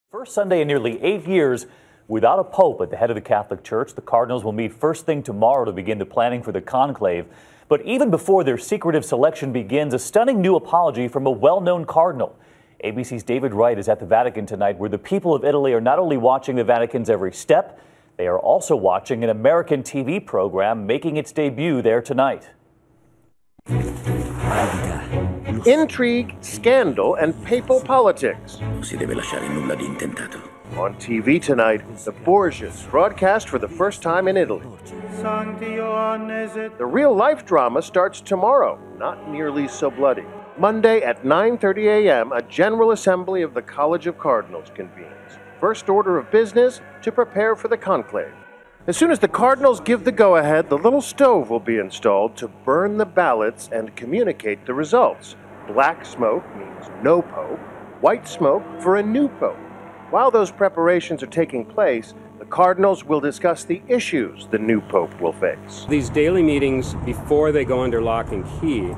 First Sunday in nearly 8 years without a pope at the head of the Catholic Church, the Cardinals will meet first thing tomorrow to begin the planning for the conclave. But even before their secretive selection begins, a stunning new apology from a well-known cardinal. ABC's David Wright is at the Vatican tonight, where the people of Italy are not only watching the Vatican's every step, they are also watching an American TV program making its debut there tonight. Intrigue, scandal, and papal politics. Non si deve lasciare nulla di intentato. On TV tonight, the Borgias broadcast for the first time in Italy. The real-life drama starts tomorrow, not nearly so bloody. Monday at 9:30 a.m., a General Assembly of the College of Cardinals convenes. First order of business to prepare for the conclave. As soon as the Cardinals give the go-ahead, the little stove will be installed to burn the ballots and communicate the results. Black smoke means no pope, white smoke for a new pope. While those preparations are taking place, the Cardinals will discuss the issues the new pope will face. These daily meetings, before they go under lock and key,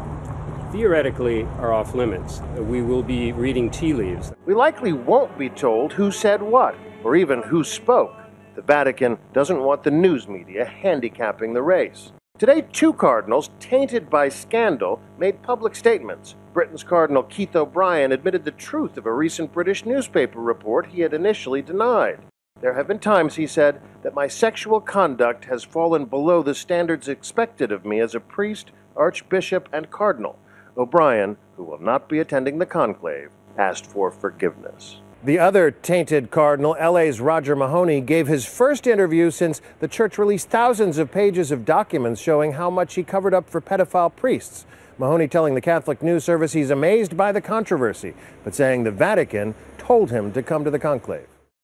theoretically are off limits. We will be reading tea leaves. We likely won't be told who said what, or even who spoke. The Vatican doesn't want the news media handicapping the race. Today, two cardinals tainted by scandal made public statements. Britain's Cardinal Keith O'Brien admitted the truth of a recent British newspaper report he had initially denied. There have been times, he said, that my sexual conduct has fallen below the standards expected of me as a priest, archbishop, and cardinal. O'Brien, who will not be attending the conclave, asked for forgiveness. The other tainted cardinal, LA's Roger Mahony, gave his first interview since the church released thousands of pages of documents showing how much he covered up for pedophile priests. Mahony telling the Catholic News Service he's amazed by the controversy, but saying the Vatican told him to come to the conclave.